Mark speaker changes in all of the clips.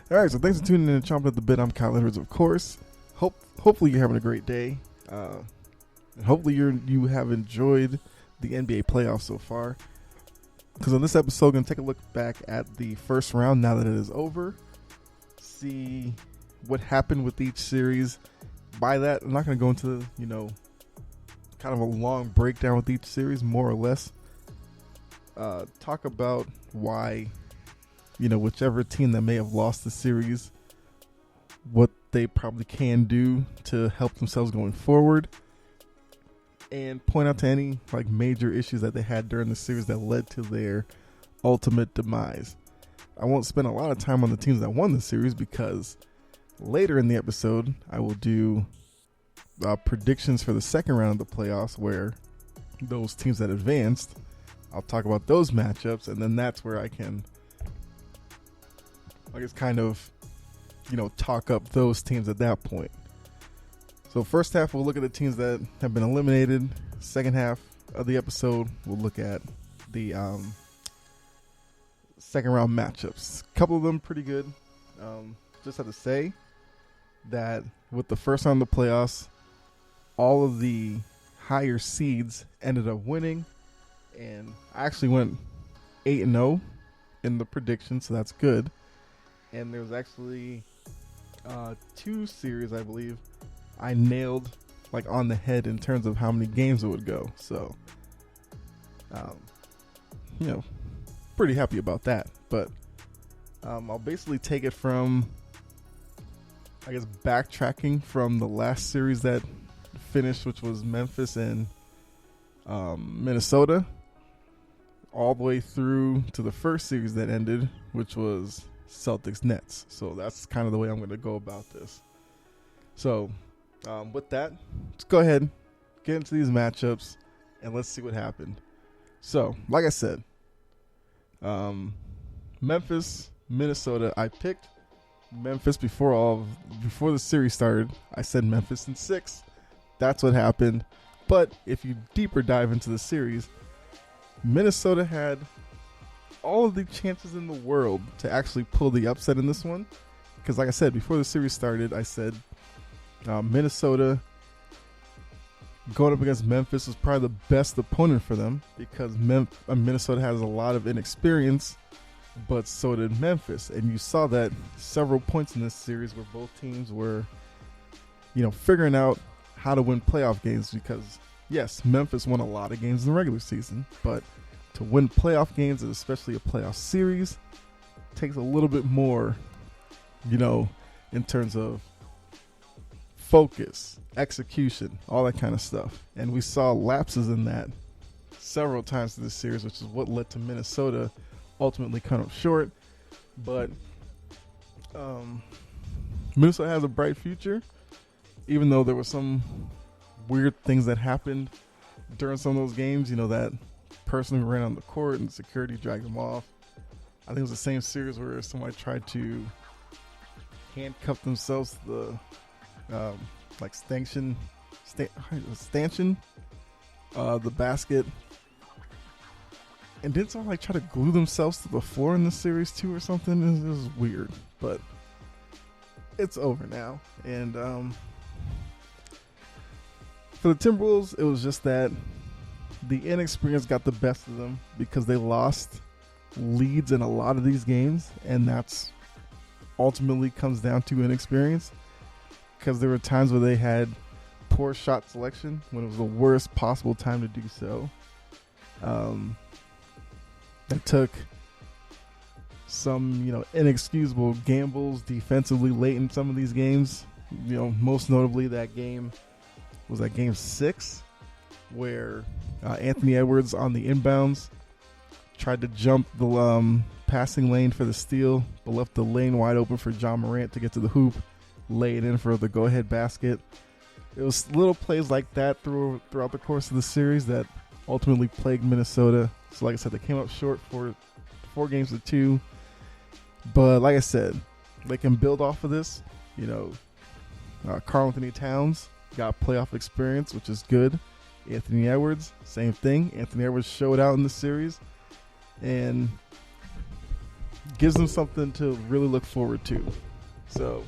Speaker 1: All right, so thanks for tuning in and chomping at the bit. I'm Kyle Edwards, of course. Hopefully you're having a great day. And hopefully you have enjoyed the NBA playoffs so far. Because on this episode, we're going to take a look back at the first round now that it is over. See what happened with each series. By that, I'm not going to go into, kind of a long breakdown with each series, more or less. Talk about why, whichever team that may have lost the series, what they probably can do to help themselves going forward, and point out to any major issues that they had during the series that led to their ultimate demise. I won't spend a lot of time on the teams that won the series because later in the episode I will do predictions for the second round of the playoffs, where those teams that advanced, I'll talk about those matchups, and then that's where I can talk up those teams at that point. So first half, we'll look at the teams that have been eliminated. Second half of the episode, we'll look at the second round matchups. A couple of them pretty good. Just have to say that with the first round of the playoffs, all of the higher seeds ended up winning. And I actually went 8-0 in the prediction, so that's good. And there was actually two series, I believe, I nailed on the head in terms of how many games it would go. So, pretty happy about that. But I'll basically take it from, backtracking from the last series that finished, which was Memphis and Minnesota, all the way through to the first series that ended, which was Celtics Nets. So that's kind of the way I'm going to go about this. So with that, let's go ahead, get into these matchups, and let's see what happened. So, like I said, Memphis, Minnesota. I picked Memphis before the series started. I said Memphis in 6. That's what happened. But if you deeper dive into the series, Minnesota had all of the chances in the world to actually pull the upset in this one. Because like I said, before the series started, I said Minnesota going up against Memphis was probably the best opponent for them, because Minnesota has a lot of inexperience, but so did Memphis. And you saw that several points in this series where both teams were, figuring out how to win playoff games, because yes, Memphis won a lot of games in the regular season, but to win playoff games, and especially a playoff series, takes a little bit more, in terms of focus, execution, all that kind of stuff. And we saw lapses in that several times in this series, which is what led to Minnesota ultimately come up short. But Minnesota has a bright future, even though there were some weird things that happened during some of those games. That person who ran on the court and security dragged him off. I think it was the same series where somebody tried to handcuff themselves to the stanchion, the basket, and didn't someone try to glue themselves to the floor in the series too or something? It was weird, but it's over now. And for the Timberwolves, it was just that the inexperience got the best of them, because they lost leads in a lot of these games, and that's ultimately comes down to inexperience, because there were times where they had poor shot selection when it was the worst possible time to do so. That took some, inexcusable gambles defensively late in some of these games. Most notably that game was game 6, where Anthony Edwards on the inbounds tried to jump the passing lane for the steal, but left the lane wide open for John Morant to get to the hoop, lay it in for the go-ahead basket. It was little plays like that throughout the course of the series that ultimately plagued Minnesota. So like I said, they came up short for 4 games to 2. But like I said, they can build off of this. Karl Anthony Towns got playoff experience, which is good. Anthony Edwards, same thing. Anthony Edwards showed out in the series. And gives them something to really look forward to. So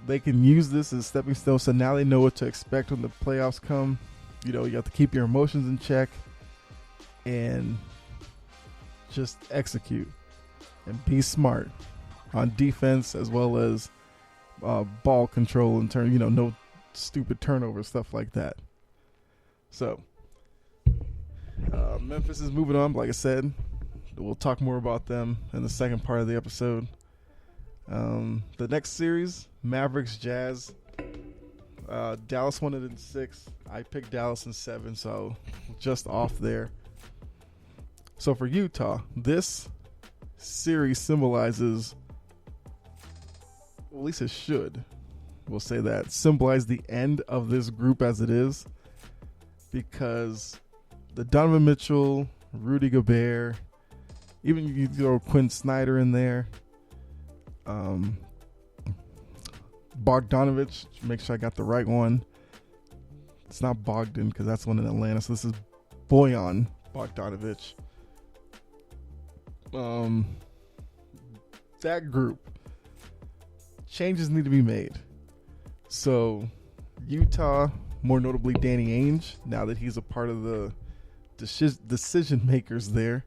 Speaker 1: they can use this as a stepping stone. So now they know what to expect when the playoffs come. You know, you have to keep your emotions in check and just execute and be smart on defense as well as ball control in turn. You know, no stupid turnovers, stuff like that. So Memphis is moving on. Like I said, we'll talk more about them in the second part of the episode. The next series, Mavericks Jazz. Dallas won it in 6. I picked Dallas in 7, so just off there. So for Utah, this series symbolizes, well, at least it should, we'll say that, symbolize the end of this group as it is, because the Donovan Mitchell, Rudy Gobert, even you throw Quinn Snyder in there, Bogdanovich, make sure I got the right one. It's not Bogdan because that's one in Atlanta. So this is Bojan Bogdanovich. That group, changes need to be made. So Utah, more notably Danny Ainge, now that he's a part of the decision makers there,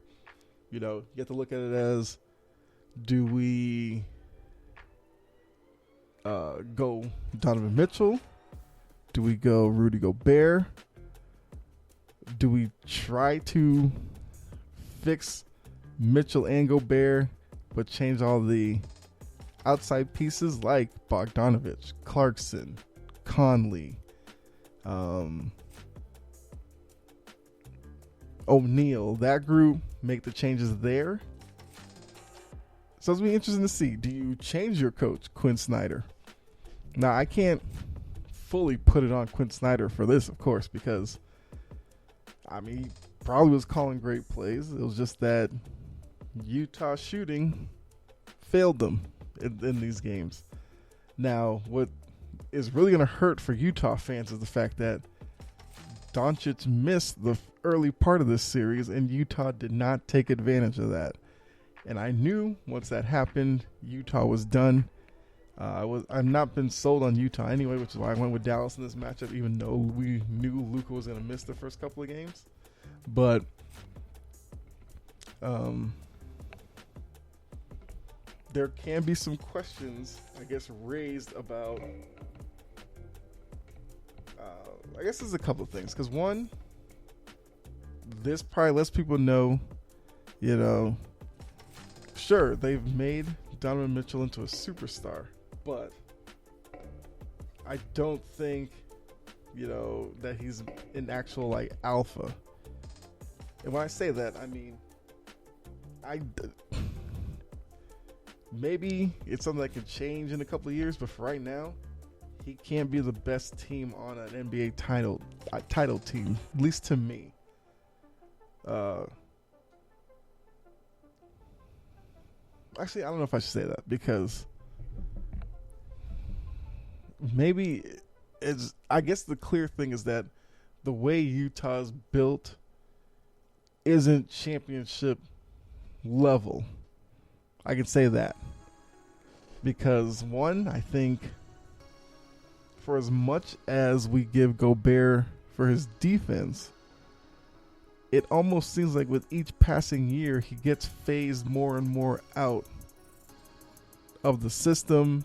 Speaker 1: you know, you have to look at it as, do we go Donovan Mitchell? Do we go Rudy Gobert? Do we try to fix Mitchell and Gobert but change all the outside pieces like Bogdanovich, Clarkson, Conley, O'Neal, that group, make the changes there? So it's going to be interesting to see. Do you change your coach, Quinn Snyder? Now, I can't fully put it on Quinn Snyder for this, of course, because, I mean, he probably was calling great plays. It was just that Utah shooting failed them in these games. Now, what is really going to hurt for Utah fans is the fact that Doncic missed the early part of this series, and Utah did not take advantage of that. And I knew once that happened, Utah was done. I've not been sold on Utah anyway, which is why I went with Dallas in this matchup, even though we knew Luka was going to miss the first couple of games. But there can be some questions, I guess, raised about. I guess there's a couple of things. Because one, this probably lets people know, you know, sure, they've made Donovan Mitchell into a superstar, but I don't think, you know, that he's an actual, like, alpha. And when I say that, I mean, maybe it's something that could change in a couple of years, but for right now, he can't be the best team on an NBA title team, at least to me. Actually, I don't know if I should say that, because maybe it's, I guess the clear thing is that the way Utah's built isn't championship level. I can say that. Because one, I think for as much as we give Gobert for his defense, it almost seems like with each passing year, he gets phased more and more out of the system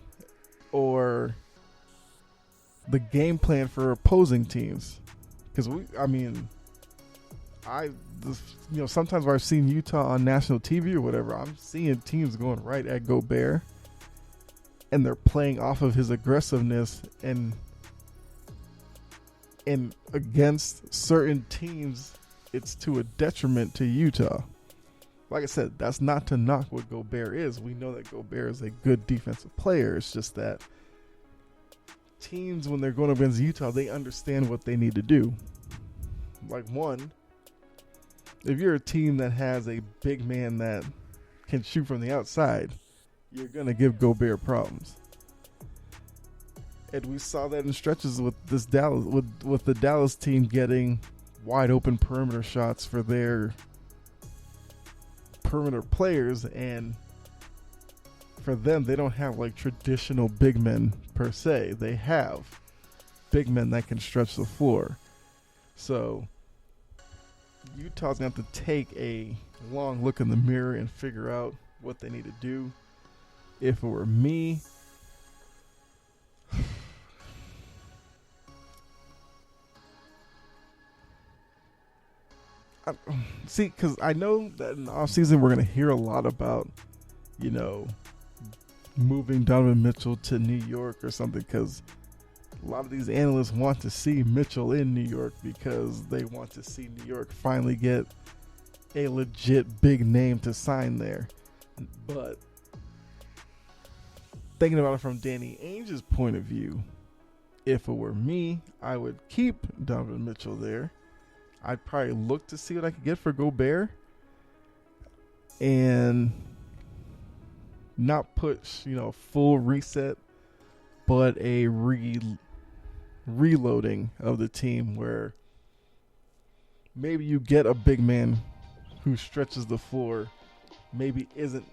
Speaker 1: or the game plan for opposing teams. Because sometimes where I've seen Utah on national TV or whatever, I'm seeing teams going right at Gobert, and they're playing off of his aggressiveness and against certain teams, it's to a detriment to Utah. Like I said, that's not to knock what Gobert is. We know that Gobert is a good defensive player. It's just that teams, when they're going up against Utah, they understand what they need to do. Like, one, if you're a team that has a big man that can shoot from the outside, you're going to give Gobert problems. And we saw that in stretches with this Dallas, with the Dallas team getting wide open perimeter shots for their perimeter players, and for them, they don't have like traditional big men per se. They have big men that can stretch the floor. So Utah's going to have to take a long look in the mirror and figure out what they need to do. If it were me, see, because I know that in the offseason we're going to hear a lot about, moving Donovan Mitchell to New York or something, because a lot of these analysts want to see Mitchell in New York because they want to see New York finally get a legit big name to sign there. But thinking about it from Danny Ainge's point of view, if it were me, I would keep Donovan Mitchell there. I'd probably look to see what I could get for Gobert and not push, full reset, but a reloading of the team where maybe you get a big man who stretches the floor, maybe isn't,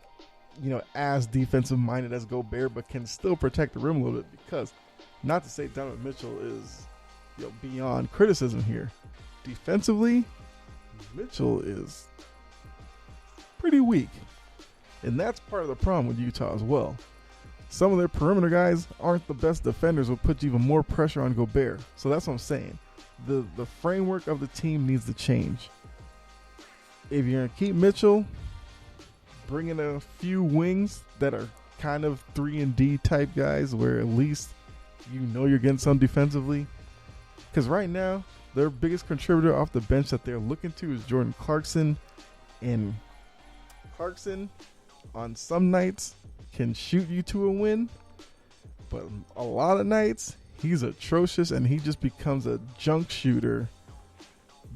Speaker 1: as defensive minded as Gobert, but can still protect the rim a little bit, because not to say Donovan Mitchell is, beyond criticism here. Defensively, Mitchell is pretty weak. And that's part of the problem with Utah as well. Some of their perimeter guys aren't the best defenders, will put even more pressure on Gobert. So that's what I'm saying. The framework of the team needs to change. If you're going to keep Mitchell, bring in a few wings that are kind of 3-and-D type guys where at least you're getting some defensively. Because right now, their biggest contributor off the bench that they're looking to is Jordan Clarkson. And Clarkson, on some nights, can shoot you to a win. But a lot of nights, he's atrocious, and he just becomes a junk shooter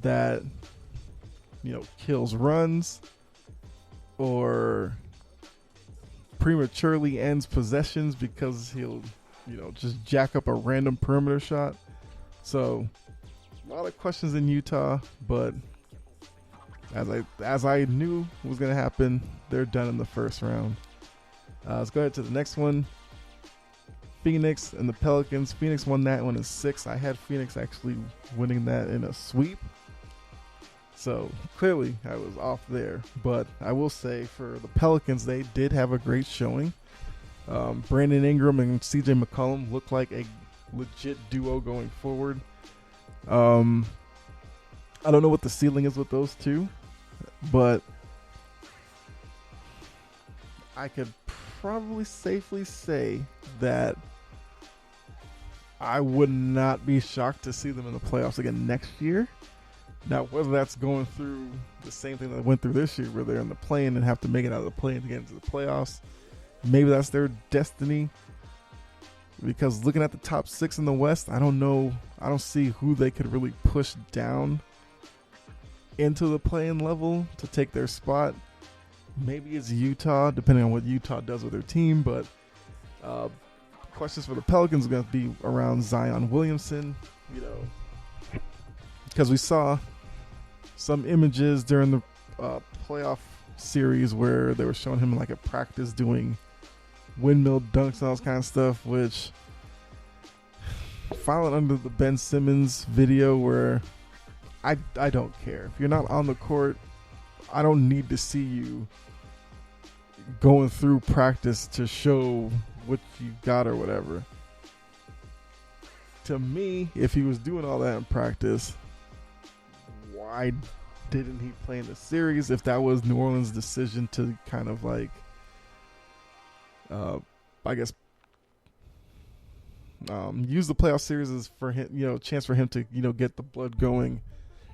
Speaker 1: that, kills runs or prematurely ends possessions because he'll, just jack up a random perimeter shot. So a lot of questions in Utah, but as I knew was going to happen, they're done in the first round. Let's go ahead to the next one. Phoenix and the Pelicans. Phoenix won that one in 6. I had Phoenix actually winning that in a sweep. So clearly I was off there. But I will say for the Pelicans, they did have a great showing. Brandon Ingram and CJ McCollum look like a legit duo going forward. I don't know what the ceiling is with those two, but I could probably safely say that I would not be shocked to see them in the playoffs again next year. Now, whether that's going through the same thing that went through this year, where they're in the play-in and have to make it out of the play-in to get into the playoffs, maybe that's their destiny. Because looking at the top 6 in the West, I don't know. I don't see who they could really push down into the play-in level to take their spot. Maybe it's Utah, depending on what Utah does with their team. But questions for the Pelicans are going to be around Zion Williamson, because we saw some images during the playoff series where they were showing him like at practice doing windmill dunks and all this kind of stuff, which followed under the Ben Simmons video where I don't care. If you're not on the court, I don't need to see you going through practice to show what you got or whatever. To me, if he was doing all that in practice, why didn't he play in the series if that was New Orleans' decision to kind of like use the playoff series as for him, chance for him to, get the blood going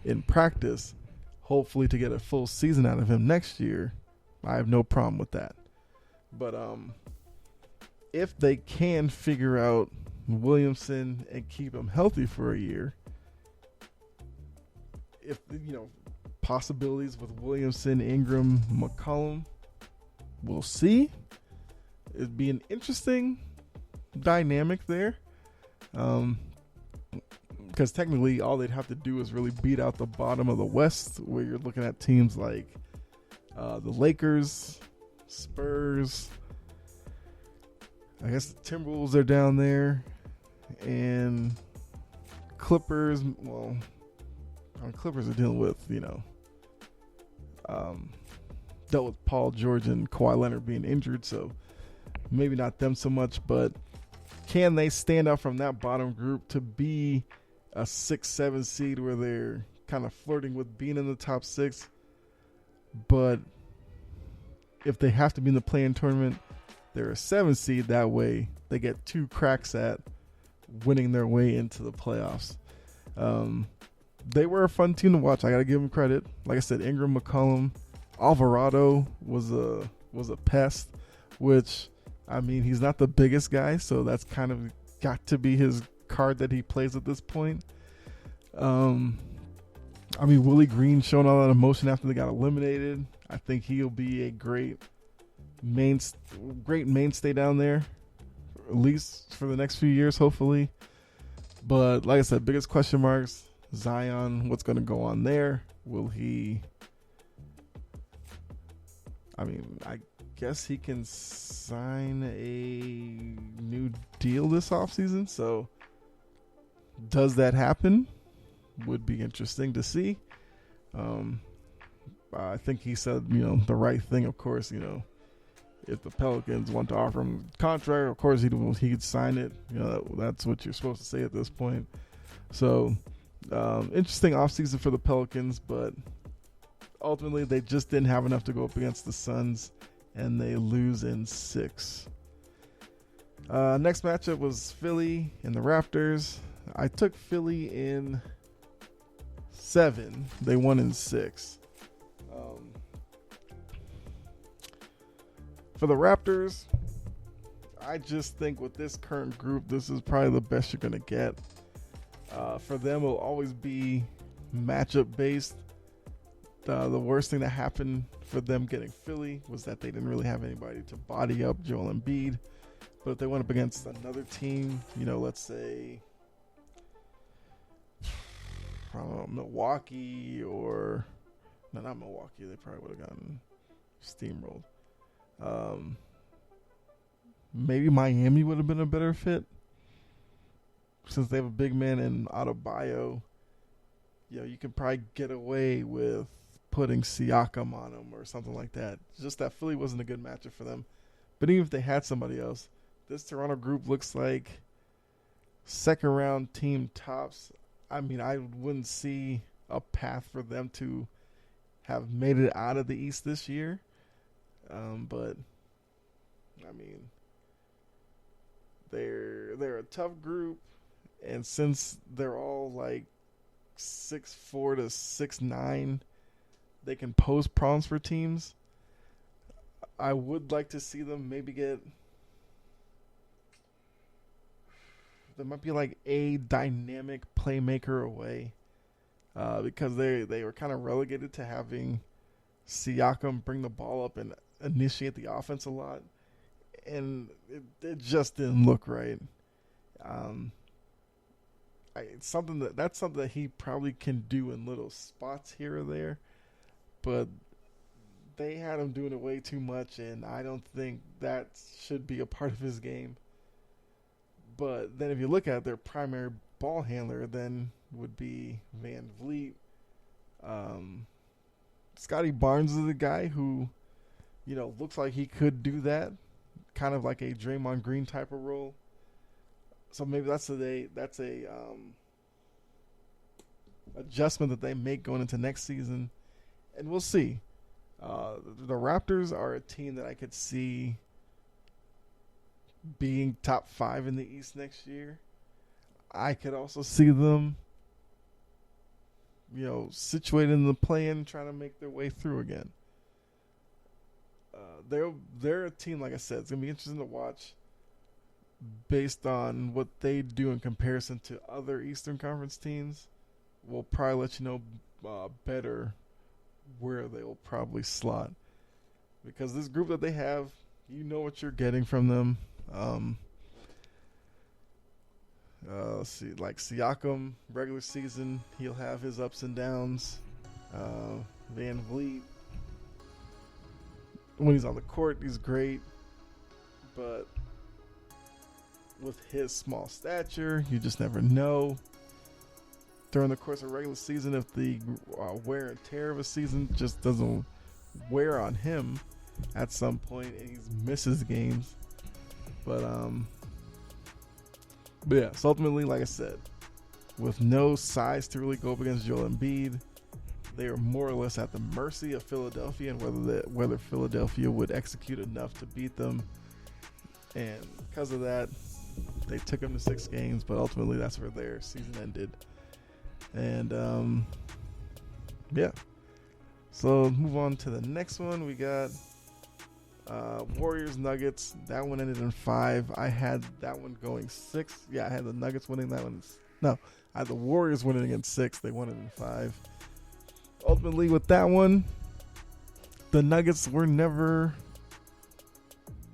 Speaker 1: in practice, hopefully to get a full season out of him next year. I have no problem with that. But if they can figure out Williamson and keep him healthy for a year, if possibilities with Williamson, Ingram, McCollum, we'll see. It'd be an interesting dynamic there, because technically all they'd have to do is really beat out the bottom of the West, where you're looking at teams like The Lakers, Spurs, I guess the Timberwolves are down there, and Clippers. Well, Clippers are dealing with, dealt with Paul George and Kawhi Leonard being injured, so maybe not them so much, but can they stand out from that bottom group to be a 6-7 seed where they're kind of flirting with being in the top 6? But if they have to be in the play-in tournament, they're a 7 seed. That way they get 2 cracks at winning their way into the playoffs. They were a fun team to watch. I got to give them credit. Like I said, Ingram, McCollum, Alvarado was a pest, which, I mean, he's not the biggest guy, so that's kind of got to be his card that he plays at this point. I mean, Willie Green showing all that emotion after they got eliminated. I think he'll be a great mainstay down there, at least for the next few years, hopefully. But like I said, biggest question marks, Zion, what's going to go on there? Will he... I mean, I guess he can sign a new deal this offseason. So does that happen? Would be interesting to see. I think he said, the right thing, of course. If the Pelicans want to offer him a contract, of course he'd sign it. That's what you're supposed to say at this point. So interesting offseason for the Pelicans, but ultimately they just didn't have enough to go up against the Suns, and they lose in 6. Next matchup was Philly and the Raptors. I took Philly in 7. They won in 6. For the Raptors, I just think with this current group, this is probably the best you're going to get. For them, it will always be matchup based. The worst thing that happened for them getting Philly was that they didn't really have anybody to body up Joel Embiid. But if they went up against another team, let's say, I don't know, Milwaukee or... No, not Milwaukee. They probably would have gotten steamrolled. Maybe Miami would have been a better fit. Since they have a big man in Adebayo, you can probably get away with putting Siakam on him or something like that. Just that Philly wasn't a good matchup for them. But even if they had somebody else, this Toronto group looks like second round team tops. I mean, I wouldn't see a path for them to have made it out of the East this year. But I mean, they're a tough group, and since they're all like 6'4" to 6'9", they can pose problems for teams. I would like to see them maybe get... There might be like a dynamic playmaker away, because they were kind of relegated to having Siakam bring the ball up and initiate the offense a lot, and it just didn't look right. That's something that he probably can do in little spots here or there, but they had him doing it way too much, and I don't think that should be a part of his game. But then if you look at their primary ball handler, then would be Van Vliet. Scotty Barnes is the guy who, looks like he could do that, kind of like a Draymond Green type of role. So maybe that's a adjustment that they make going into next season, and we'll see. The Raptors are a team that I could see being top 5 in the East next year. I could also see them, situated in the play-in, trying to make their way through again. They're a team, like I said, it's going to be interesting to watch based on what they do in comparison to other Eastern Conference teams. We'll probably let you know better where they will probably slot. Because this group that they have, you know what you're getting from them. Let's see, like Siakam, regular season, he'll have his ups and downs. Van Vliet, when he's on the court, he's great. But with his small stature, you just never know. During the course of a regular season, if the wear and tear of a season just doesn't wear on him at some point, and he misses games. But yeah, so ultimately, like I said, with no size to really go up against Joel Embiid, they are more or less at the mercy of Philadelphia and whether Philadelphia would execute enough to beat them. And because of that, they took them to 6 games, but ultimately that's where their season ended. And yeah, so move on to the next one. We got Warriors Nuggets. That one ended in 5. I had that one going 6. Yeah, I had the Nuggets winning that one. No, I had the Warriors winning in 6. They won it in 5. Ultimately, with that one, the Nuggets were never,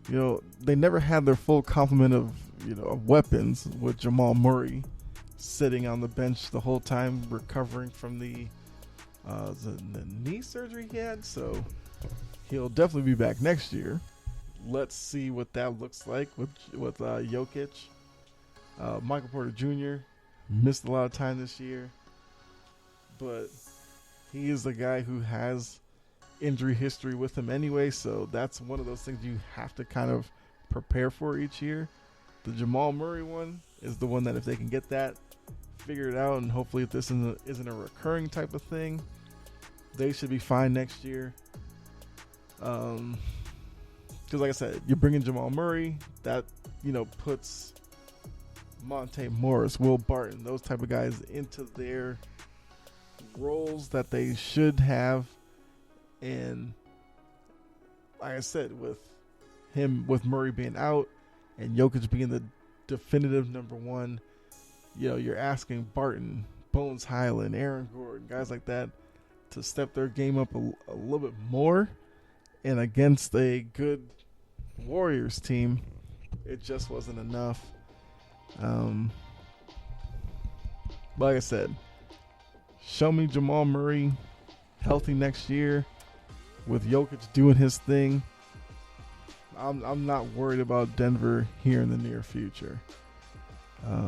Speaker 1: they never had their full complement of weapons, with Jamal Murray sitting on the bench the whole time recovering from the knee surgery he had. So he'll definitely be back next year. Let's see what that looks like with Jokic. Michael Porter Jr. missed a lot of time this year, but he is the guy who has injury history with him anyway, so that's one of those things you have to kind of prepare for each year. The Jamal Murray one is the one that if they can get that figured out, and hopefully if this isn't a recurring type of thing, they should be fine next year. Because like I said, you're bringing Jamal Murray, that puts Monte Morris, Will Barton, those type of guys into their roles that they should have. And like I said, with Murray being out and Jokic being the definitive number one, you're asking Barton, Bones Highland, Aaron Gordon, guys like that to step their game up a little bit more. And against a good Warriors team, it just wasn't enough. But like I said, show me Jamal Murray healthy next year with Jokic doing his thing. I'm not worried about Denver here in the near future.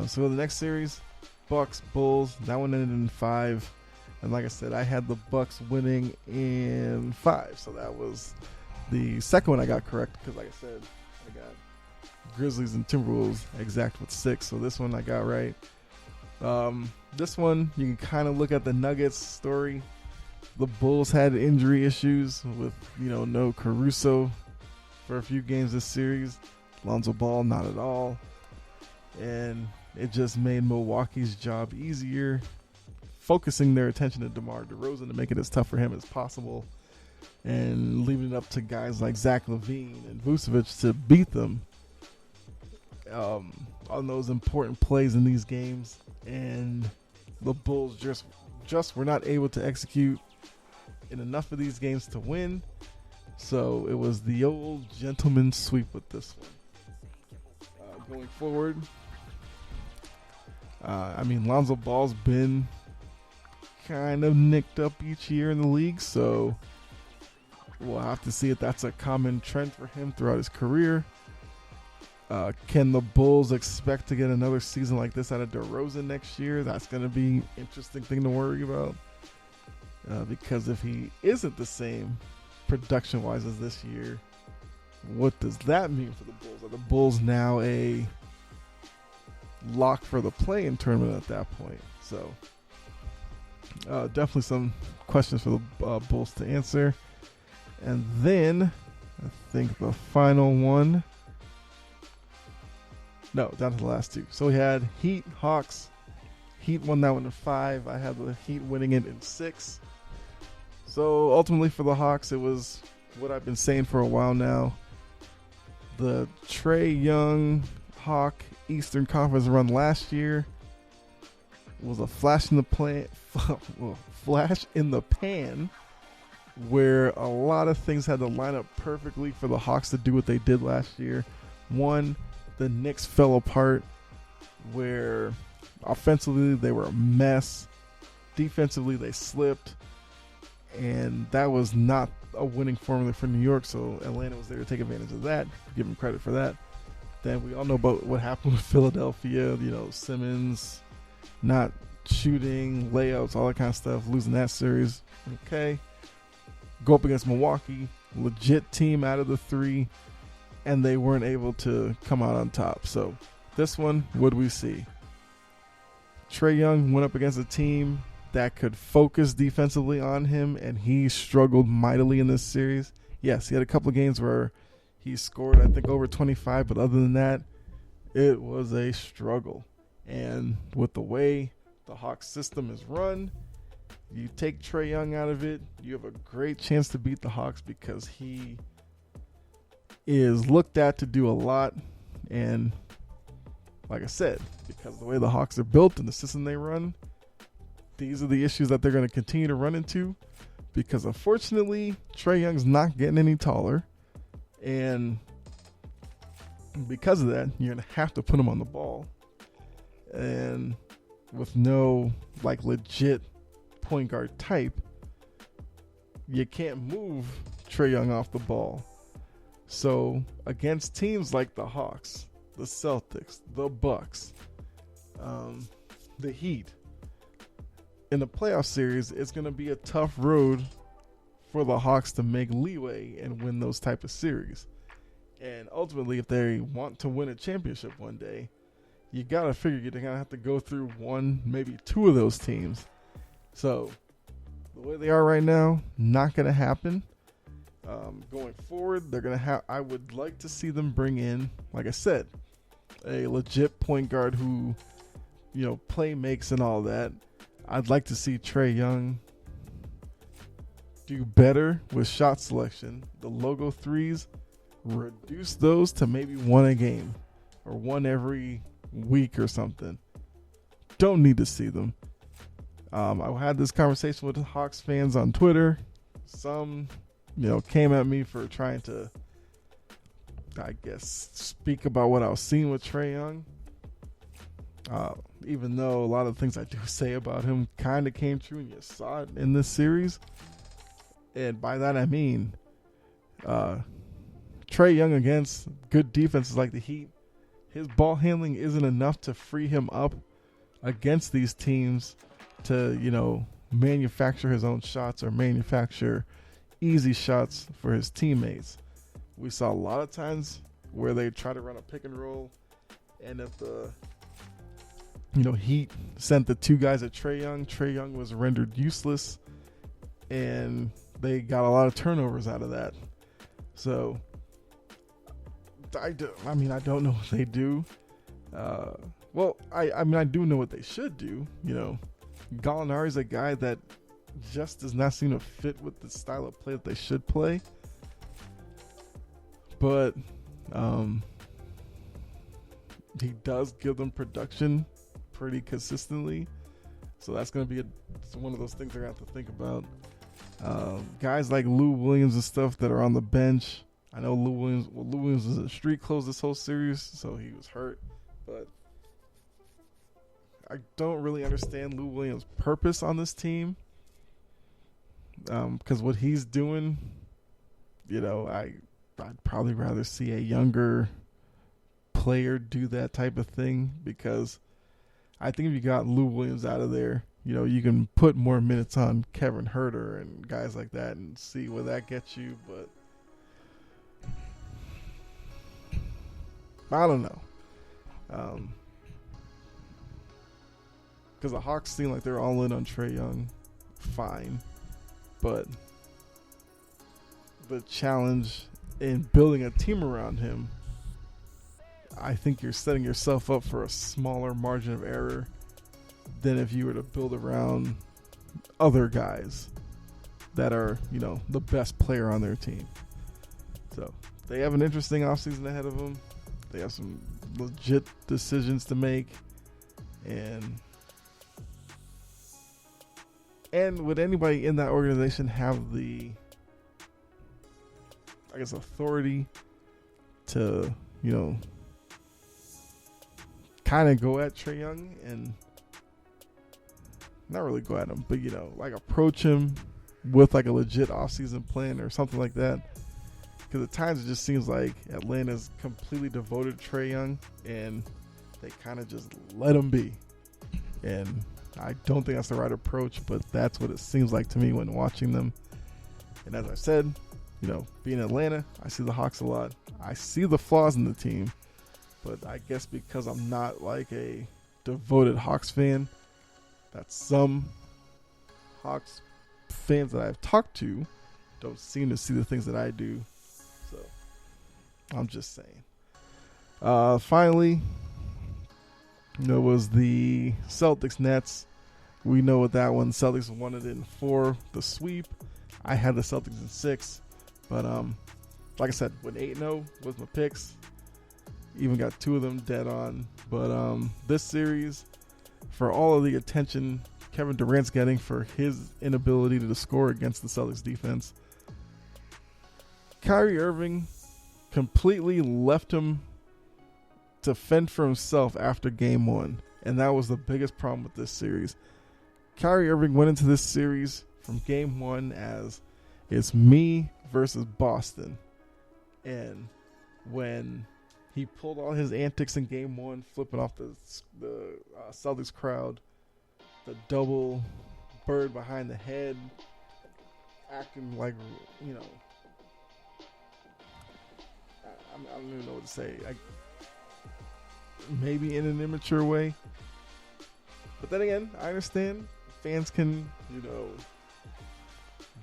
Speaker 1: So the next series, Bucks Bulls. That one ended in 5, and like I said, I had the Bucks winning in 5. So that was the second one I got correct, because like I said, I got Grizzlies and Timberwolves exact with 6. So this one I got right. This one you can kind of look at the Nuggets story. The Bulls had injury issues with no Caruso for a few games this series. Lonzo Ball not at all. And it just made Milwaukee's job easier, focusing their attention to DeMar DeRozan to make it as tough for him as possible, and leaving it up to guys like Zach LaVine and Vucevic to beat them on those important plays in these games. And the Bulls just were not able to execute in enough of these games to win. So it was the old gentleman sweep with this one. Going forward, Lonzo Ball's been kind of nicked up each year in the league, so we'll have to see if that's a common trend for him throughout his career. Can the Bulls expect to get another season like this out of DeRozan next year? That's going to be an interesting thing to worry about. Because if he isn't the same production-wise as this year, what does that mean for the Bulls? Are the Bulls now a lock for the play-in tournament at that point? So definitely some questions for the Bulls to answer. And then I think the final one, down to the last two. So we had Heat, Hawks. Heat won that one in 5. I had the Heat winning it in 6. So ultimately for the Hawks, it was what I've been saying for a while now. The Trae Young Hawk Eastern Conference run last year was a flash in the pan, where a lot of things had to line up perfectly for the Hawks to do what they did last year. One, the Knicks fell apart, where offensively they were a mess. Defensively they slipped. and that was not a winning formula for New York, so Atlanta was there to take advantage of that. Give them credit for that. Then we all know about what happened with Philadelphia, Simmons not shooting, layups, all that kind of stuff, losing that series. Okay. Go up against Milwaukee, legit team out of the three, and they weren't able to come out on top. So this one, what do we see? Trae Young went up against a team that could focus defensively on him, and he struggled mightily in this series. Yes, he had a couple of games where he scored, I think, over 25, but other than that, it was a struggle. And with the way the Hawks system is run, you take Trae Young out of it, you have a great chance to beat the Hawks because he is looked at to do a lot. And like I said, because of the way the Hawks are built and the system they run, these are the issues that they're going to continue to run into because unfortunately, Trae Young's not getting any taller. And because of that, you're going to have to put him on the ball. And with no legit point guard type, you can't move Trae Young off the ball. So against teams like the Hawks, the Celtics, the Bucks, the Heat, in the playoff series, it's going to be a tough road for the Hawks to make leeway and win those type of series. And ultimately, if they want to win a championship one day, you got to figure you're going to have to go through one, maybe two of those teams. So the way they are right now, not going to happen. Going forward, they're going to have, I would like to see them bring in, like I said, a legit point guard who, play makes and all that. I'd like to see Trae Young do better with shot selection. The logo threes, reduce those to maybe one a game or one every week or something. Don't need to see them. I had this conversation with the Hawks fans on Twitter. Some, came at me for trying to, I guess, speak about what I was seeing with Trae Young. Even though a lot of the things I do say about him kind of came true and you saw it in this series. And by that I mean Trae Young against good defenses like the Heat, his ball handling isn't enough to free him up against these teams to, manufacture his own shots or manufacture easy shots for his teammates. We saw a lot of times where they try to run a pick and roll, and if the Heat sent the two guys at Trae Young was rendered useless, and they got a lot of turnovers out of that. So I don't know what they do. I do know what they should do. Gallinari's a guy that just does not seem to fit with the style of play that they should play. But he does give them production pretty consistently. So that's going to be one of those things they're going to have to think about. Guys like Lou Williams and stuff that are on the bench. I know Lou Williams was a street close this whole series, so he was hurt. But I don't really understand Lou Williams' purpose on this team. Because what he's doing, I'd probably rather see a younger player do that type of thing, because I think if you got Lou Williams out of there, you can put more minutes on Kevin Huerter and guys like that and see where that gets you. But I don't know. Because the Hawks seem like they're all in on Trae Young. Fine. But the challenge in building a team around him, I think you're setting yourself up for a smaller margin of error than if you were to build around other guys that are, the best player on their team. So they have an interesting offseason ahead of them. They have some legit decisions to make. And would anybody in that organization have the, authority to, kind of go at Trae Young and not really go at him, but, approach him with like a legit offseason plan or something like that. Because at times it just seems like Atlanta's completely devoted to Trae Young, and they kind of just let him be. And I don't think that's the right approach, but that's what it seems like to me when watching them. And as I said, being in Atlanta, I see the Hawks a lot. I see the flaws in the team, but I guess because I'm not like a devoted Hawks fan, that some Hawks fans that I've talked to don't seem to see the things that I do. So I'm just saying. Finally, it was the Celtics Nets. We know what that one. Celtics won it in 4, the sweep. I had the Celtics in 6, but like I said, went 8-0 with my picks. Even got 2 of them dead on. But this series, for all of the attention Kevin Durant's getting for his inability to score against the Celtics defense, Kyrie Irving completely left him to fend for himself after game 1. And that was the biggest problem with this series. Kyrie Irving went into this series from game 1 as it's me versus Boston. And when he pulled all his antics in game 1, flipping off the Celtics crowd, the double bird behind the head, acting like, I don't even know what to say. Maybe in an immature way. But then again, I understand fans can,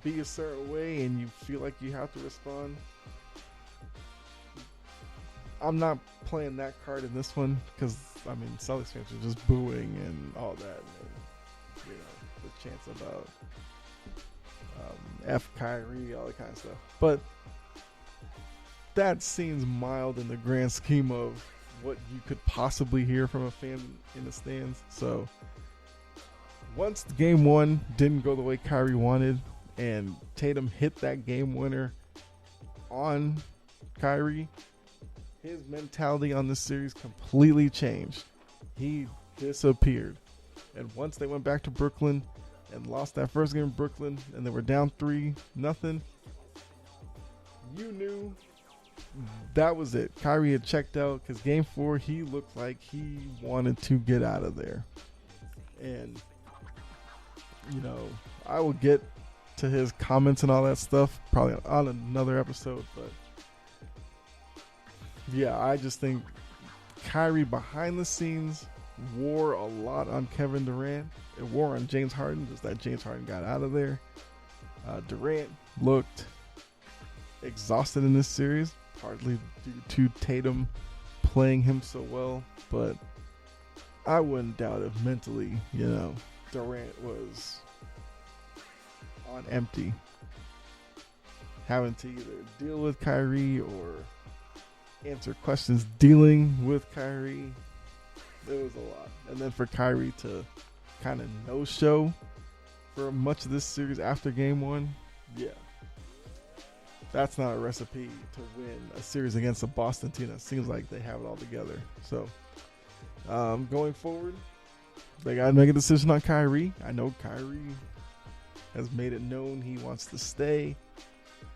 Speaker 1: be a certain way and you feel like you have to respond. I'm not playing that card in this one because, Celtics fans are just booing and all that. And, the chants about F Kyrie, all that kind of stuff. But that seems mild in the grand scheme of what you could possibly hear from a fan in the stands. So once game 1 didn't go the way Kyrie wanted and Tatum hit that game winner on Kyrie, his mentality on this series completely changed. He disappeared. And once they went back to Brooklyn and lost that first game in Brooklyn and they were down 3-0, you knew that was it. Kyrie had checked out because game 4, he looked like he wanted to get out of there. And, I will get to his comments and all that stuff probably on another episode. But, yeah, I just think Kyrie behind the scenes wore a lot on Kevin Durant. It wore on James Harden, just that James Harden got out of there. Durant looked exhausted in this series, partly due to Tatum playing him so well, but I wouldn't doubt if mentally, Durant was on empty, having to either deal with Kyrie or answer questions dealing with Kyrie. There was a lot. And then for Kyrie to kind of no-show for much of this series after game 1, yeah. That's not a recipe to win a series against a Boston team that seems like they have it all together. So, going forward, they got to make a decision on Kyrie. I know Kyrie has made it known he wants to stay.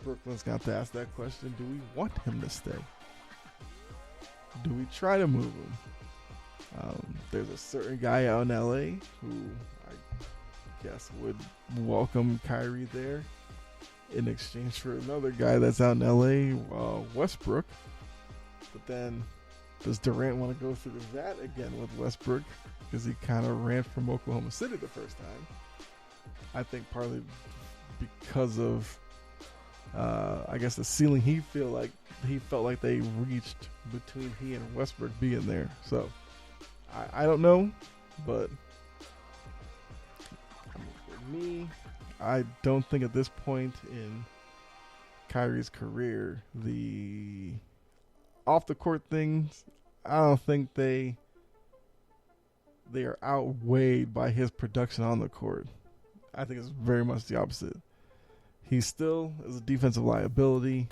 Speaker 1: Brooklyn's got to ask that question. Do we want him to stay? Do we try to move him? There's a certain guy out in LA who I guess would welcome Kyrie there in exchange for another guy that's out in LA, Westbrook. But then, does Durant want to go through that again with Westbrook? Because he kind of ran from Oklahoma City the first time. I think partly because of, I guess, the ceiling he felt like they reached between he and Westbrook being there. So, I don't know, but for me, I don't think at this point in Kyrie's career, the off-the-court things, I don't think they are outweighed by his production on the court. I think it's very much the opposite. He still is a defensive liability,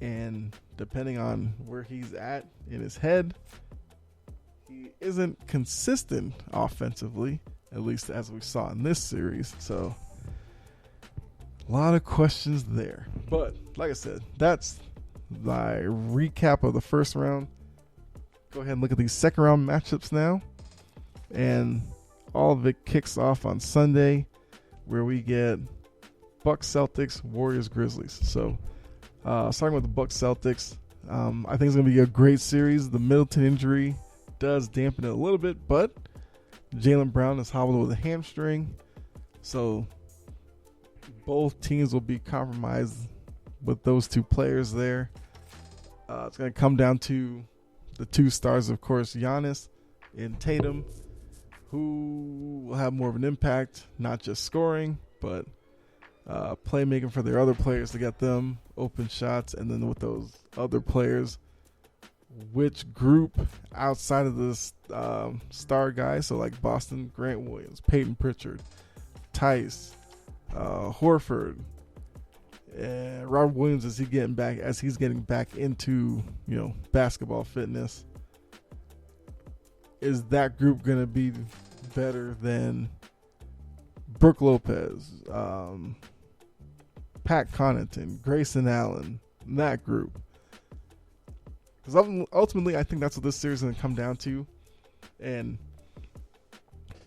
Speaker 1: and depending on where he's at in his head, he isn't consistent offensively, at least as we saw in this series. So, A lot of questions there. But like I said, that's my recap of the first round. Go ahead and look at these second round matchups now. And all of it kicks off on Sunday, where we get Bucks Celtics, Warriors Grizzlies. So starting with the Bucks Celtics, I think it's going to be a great series. The Middleton injury does dampen it a little bit, but Jaylen Brown is hobbled with a hamstring. So both teams will be compromised with those two players there. It's going to come down to the two stars, of course, Giannis and Tatum, who will have more of an impact, not just scoring, but playmaking for their other players to get them open shots. And then with those other players, which group outside of this star guys, so like Boston, Grant Williams, Peyton Pritchard, Tice, Horford, and Robert Williams, as he's getting back into basketball fitness, is that group going to be better than Brook Lopez, Pat Connaughton, Grayson Allen, that group? Because ultimately, I think that's what this series is going to come down to. And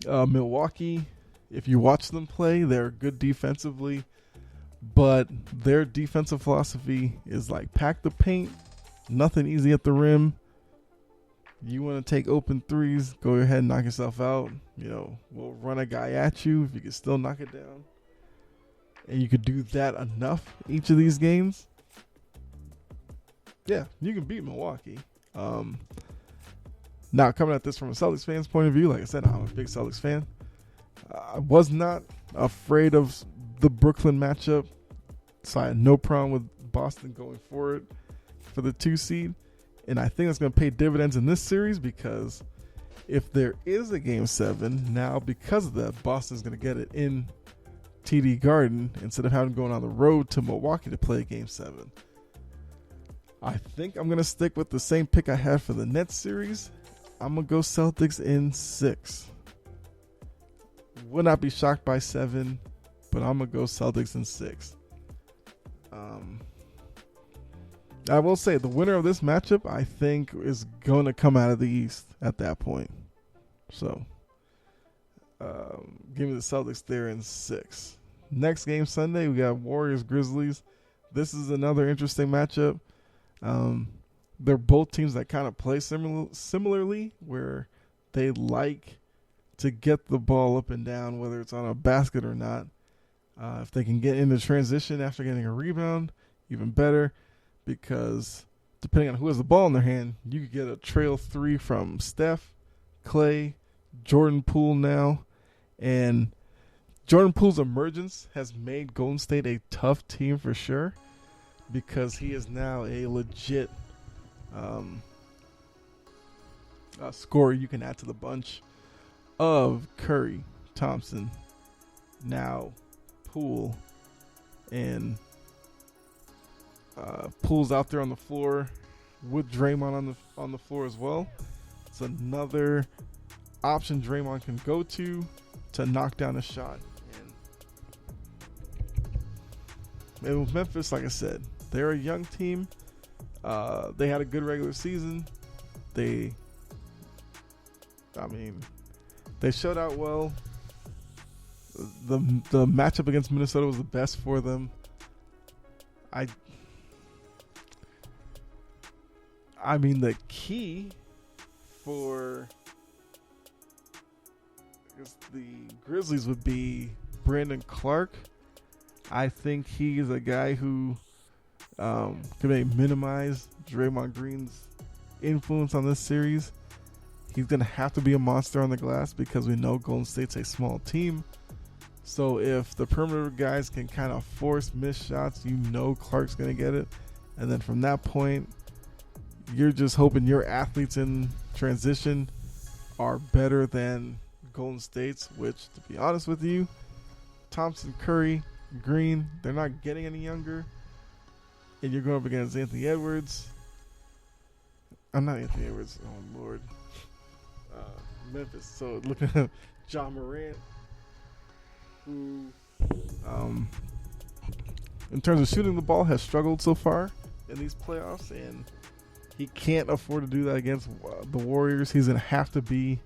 Speaker 1: Milwaukee, if you watch them play, they're good defensively, but their defensive philosophy is like pack the paint, nothing easy at the rim. You want to take open threes, go ahead and knock yourself out. We'll run a guy at you if you can still knock it down. And you could do that enough each of these games. Yeah, you can beat Milwaukee. Now, coming at this from a Celtics fan's point of view, like I said, I'm a big Celtics fan. I was not afraid of the Brooklyn matchup, so I had no problem with Boston going forward for the 2 seed. And I think that's going to pay dividends in this series, because if there is a Game 7, now because of that, Boston's going to get it in TD Garden instead of having to go on the road to Milwaukee to play Game 7. I think I'm going to stick with the same pick I had for the Nets series. I'm going to go Celtics in 6. Would not be shocked by 7, but I'm going to go Celtics in 6. I will say the winner of this matchup, I think, is going to come out of the East at that point. So, give me the Celtics there in 6. Next game Sunday, we got Warriors Grizzlies. This is another interesting matchup. They're both teams that kind of play similarly, where they like to get the ball up and down, whether it's on a basket or not. If they can get into transition after getting a rebound, even better, because depending on who has the ball in their hand, you could get a trail 3 from Steph, Clay, Jordan Poole now. And Jordan Poole's emergence has made Golden State a tough team for sure, because he is now a legit scorer you can add to the bunch of Curry, Thompson, now Poole, and Poole's out there on the floor with Draymond on the floor as well. It's another option Draymond can go to knock down a shot. And with Memphis, like I said, they're a young team. They had a good regular season. They showed out well. The matchup against Minnesota was the best for them. The key for the Grizzlies would be Brandon Clark. I think he is a guy who can maybe minimize Draymond Green's influence on this series. He's going to have to be a monster on the glass, because we know Golden State's a small team. So if the perimeter guys can kind of force missed shots, Clark's going to get it. And then from that point, you're just hoping your athletes in transition are better than Golden State's, which, to be honest with you, Thompson, Curry, Green, they're not getting any younger. And you're going up against Anthony Edwards. I'm not Anthony Edwards. Oh, Lord. Memphis. So looking at John Morant, who in terms of shooting the ball, has struggled so far in these playoffs, and he can't afford to do that against the Warriors. He's going to have to be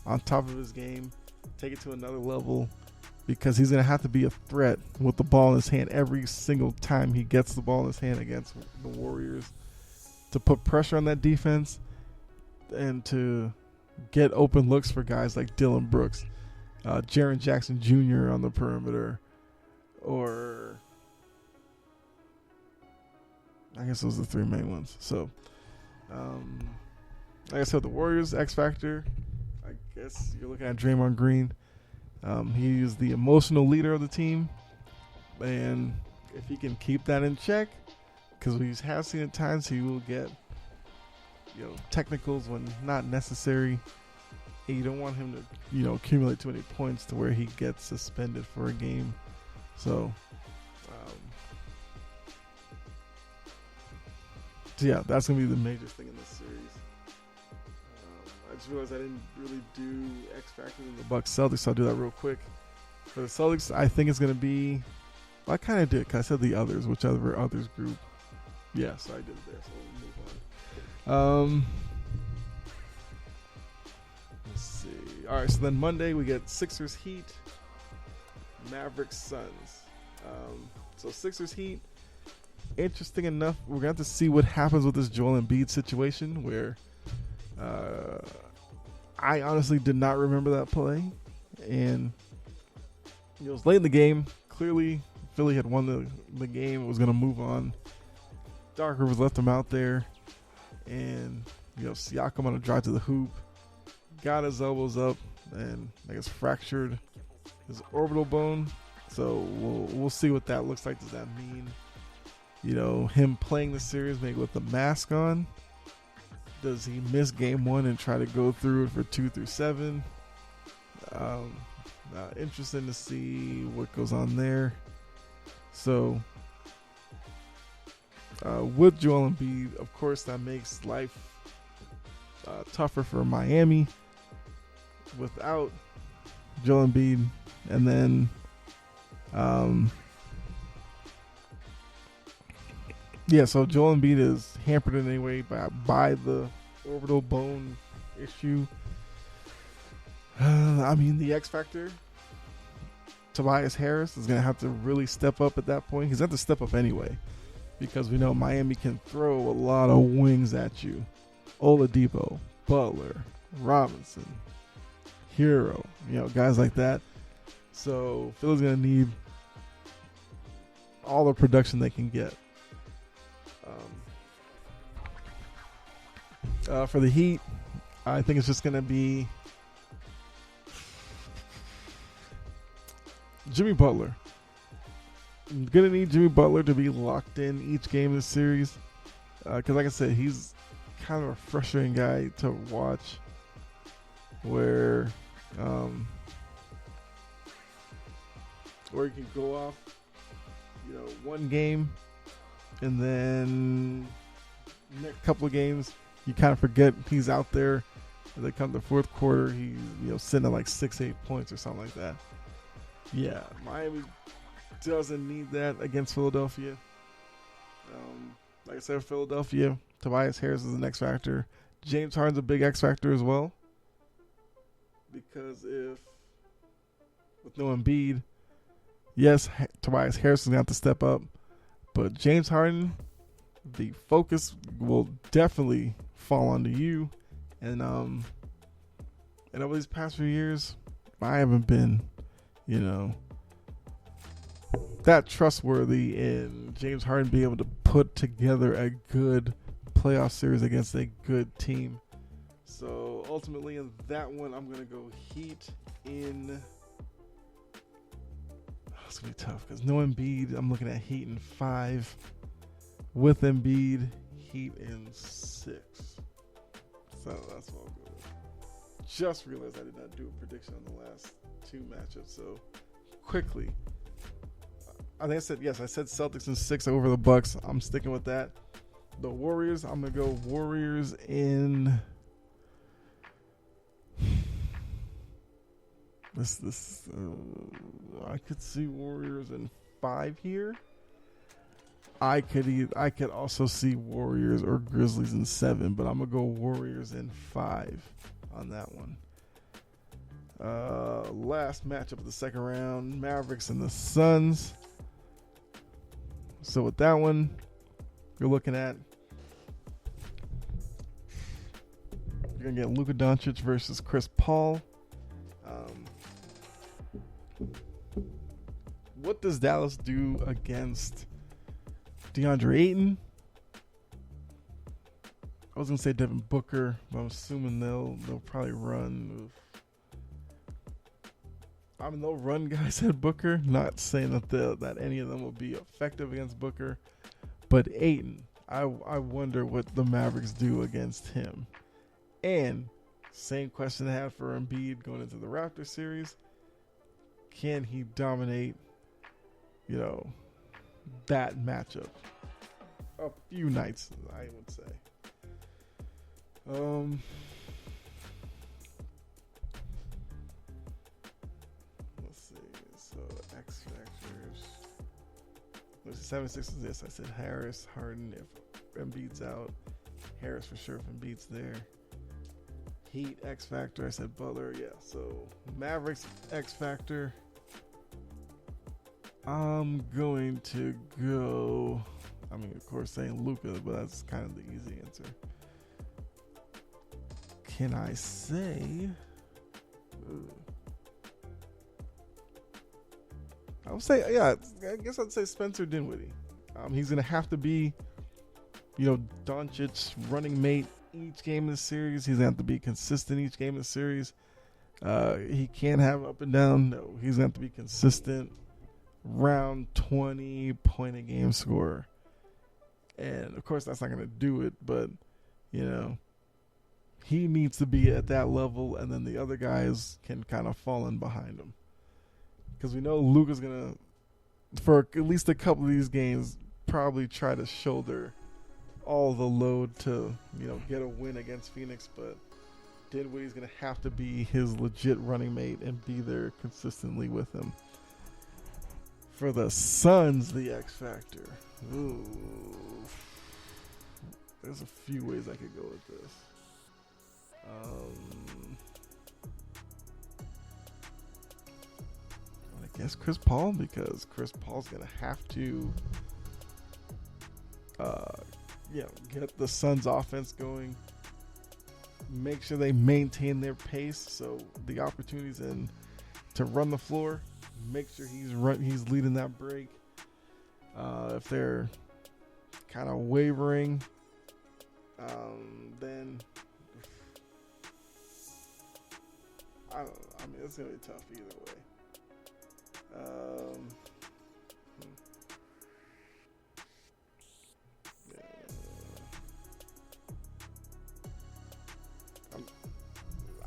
Speaker 1: on top of his game, take it to another level, because he's going to have to be a threat with the ball in his hand every single time he gets the ball in his hand against the Warriors, to put pressure on that defense and to get open looks for guys like Dylan Brooks, Jaren Jackson Jr. on the perimeter, or I guess those are the three main ones. So, like I said, the Warriors X factor, I guess you're looking at Draymond Green. He is the emotional leader of the team, and if he can keep that in check, because we have seen at times he will get, technicals when not necessary. And you don't want him to, accumulate too many points to where he gets suspended for a game. So, yeah, that's going to be the major thing in this series. I just realized I didn't really do X Factor in the Bucks Celtics, so I'll do that real quick. For the Celtics, I think it's going to be, well, I kind of did, because I said the others, whichever others group. Yeah, so I did it there, so we'll move on. Let's see. All right, so then Monday we get Sixers Heat, Mavericks Suns. So Sixers Heat, interesting enough, we're going to have to see what happens with this Joel Embiid situation, where I honestly did not remember that play, and it was late in the game. Clearly, Philly had won the game. It was going to move on. Doc Rivers left him out there, and Siakam on a drive to the hoop, got his elbows up, and I guess fractured his orbital bone. So we'll see what that looks like. Does that mean, him playing the series maybe with the mask on? Does he miss game one and try to go through it for 2 through 7? Interesting to see what goes on there. So, with Joel Embiid, of course, that makes life tougher for Miami without Joel Embiid. And then, so Joel Embiid is hampered in any way by the orbital bone issue. The X Factor, Tobias Harris, is going to have to really step up at that point. He's going to have to step up anyway, because we know Miami can throw a lot of wings at you. Oladipo, Butler, Robinson, Hero, guys like that. So Philly's going to need all the production they can get. For the Heat, I think it's just going to be Jimmy Butler. I'm going to need Jimmy Butler to be locked in each game of the series. Because like I said, he's kind of a frustrating guy to watch, where he can go off, one game, and then next couple of games, you kind of forget he's out there. As they come to the fourth quarter, he's sitting at like 6-8 points or something like that. Yeah, Miami doesn't need that against Philadelphia. Like I said, Philadelphia, Tobias Harris is the X factor. James Harden's a big X factor as well, because with no Embiid, yes, Tobias Harris is going to have to step up, but James Harden, the focus will definitely fall onto you. And over these past few years, I haven't been, that trustworthy in James Harden being able to put together a good playoff series against a good team. So ultimately in that one, I'm going to go Heat in. It's going to be tough because no Embiid. I'm looking at Heat in 5. With Embiid, Heat in 6. So that's what I'll go with. Just realized I did not do a prediction on the last 2 matchups. So quickly, I think I said Celtics in 6 over the Bucks. I'm sticking with that. The Warriors, I'm gonna go Warriors in. I could see Warriors in 5 here. I could also see Warriors or Grizzlies in 7, but I'm gonna go Warriors in 5 on that one. Last matchup of the second round, Mavericks and the Suns. So with that one, you're looking at you're gonna get Luka Doncic versus Chris Paul. What does Dallas do against DeAndre Ayton? I was gonna say Devin Booker, but I'm assuming they'll probably run. They'll run guys at Booker. Not saying that any of them will be effective against Booker, but Ayton, I wonder what the Mavericks do against him. And same question I had for Embiid going into the Raptors series: can he dominate? That matchup a few nights, I would say. Let's see. So X factors. There's 76 is this. I said Harris, Harden if Embiid's out. Harris for sure if Embiid's there. Heat X factor. I said Butler. Yeah. So Mavericks X factor. I'm going to go. Of course, saying Luka, but that's kind of the easy answer. Can I say? I would say, yeah. I guess I'd say Spencer Dinwiddie. He's gonna have to be, Doncic's running mate each game of the series. He's gonna have to be consistent each game of the series. He can't have up and down. No, he's gonna have to be consistent. Round 20 point a game scorer. And of course that's not going to do it, but he needs to be at that level, and then the other guys can kind of fall in behind him, because we know Luka's going to, for at least a couple of these games, probably try to shoulder all the load to get a win against Phoenix. But Dinwiddie's going to have to be his legit running mate and be there consistently with him. For the Suns, the X factor. Ooh. There's a few ways I could go with this. I guess Chris Paul, because Chris Paul's gonna have to, get the Suns' offense going. Make sure they maintain their pace, so the opportunities to run the floor. Make sure he's leading that break. If they're kind of wavering, then I don't know. It's gonna be tough either way.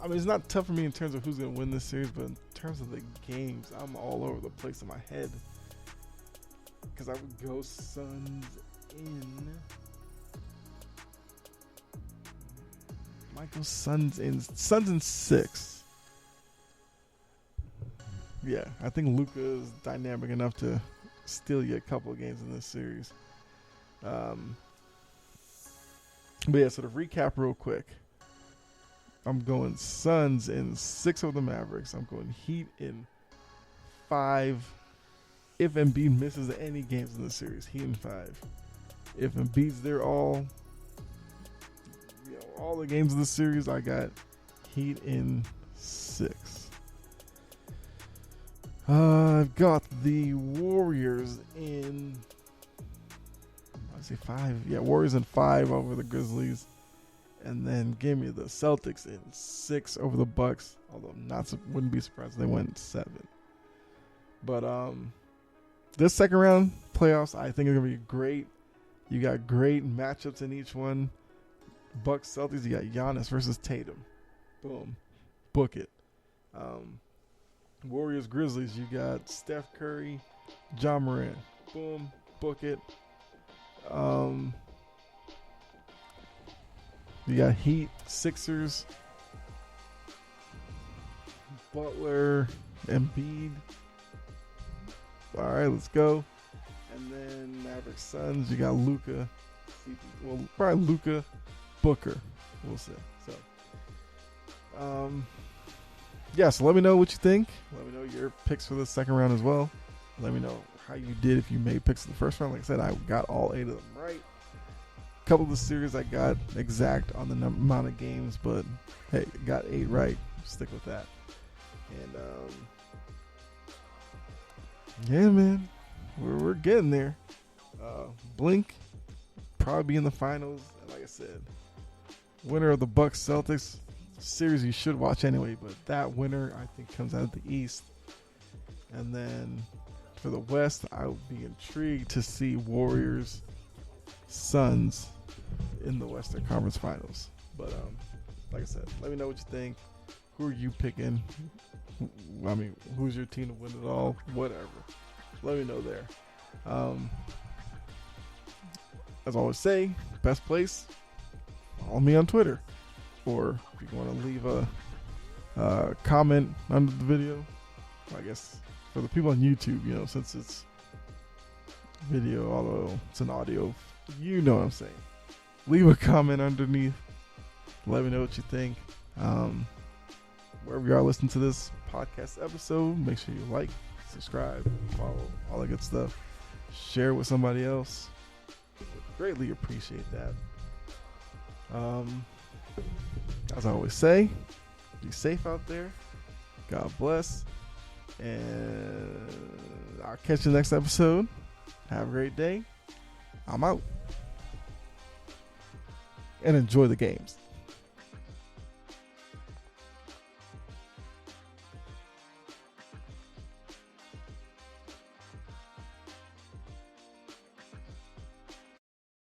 Speaker 1: It's not tough for me in terms of who's gonna win this series, but in terms of the games, I'm all over the place in my head, because I would go Suns in. Michael Suns in 6. Yeah, I think Luka is dynamic enough to steal you a couple of games in this series. But yeah, so to recap real quick, I'm going Suns in 6 over the Mavericks. I'm going Heat in 5. If Embiid misses any games in the series, Heat in 5. If Embiid's there all the games of the series, I got Heat in 6. I've got the Warriors in, I say 5. Yeah, Warriors in 5 over the Grizzlies. And then give me the Celtics in 6 over the Bucks. Although wouldn't be surprised if they went 7. But this second round playoffs, I think, are gonna be great. You got great matchups in each one. Bucks, Celtics. You got Giannis versus Tatum. Boom, book it. Warriors, Grizzlies. You got Steph Curry, Ja Morant. Boom, book it. You got Heat, Sixers, Butler, Embiid. All right, let's go. And then Mavericks Suns. You got Luka. Well, probably Luka Booker. We'll see. So, yeah. So let me know what you think. Let me know your picks for the second round as well. Let me know how you did if you made picks in the first round. Like I said, I got all 8 of them right. A couple of the series I got exact on the amount of games, but hey, got 8 right. Stick with that. And yeah, man, we're getting there. Blink probably be in the finals. And like I said, winner of the Bucks Celtics series you should watch anyway, but that winner I think comes out of the East. And then for the West, I would be intrigued to see Warriors Suns in the Western Conference Finals. But like I said, let me know what you think. Who are you picking? I mean, who's your team to win it all? Whatever. Let me know there. As I always say, best place, follow me on Twitter. Or if you want to leave a comment under the video, I guess for the people on YouTube, you know, since it's video, although it's an audio, you know what I'm saying. Leave a comment underneath. Let me know what you think. Wherever you are listening to this podcast episode, make sure you like, subscribe, follow, all that good stuff. Share with somebody else. Greatly appreciate that. As I always say, be safe out there. God bless. And I'll catch you next episode. Have a great day. I'm out. And enjoy the games.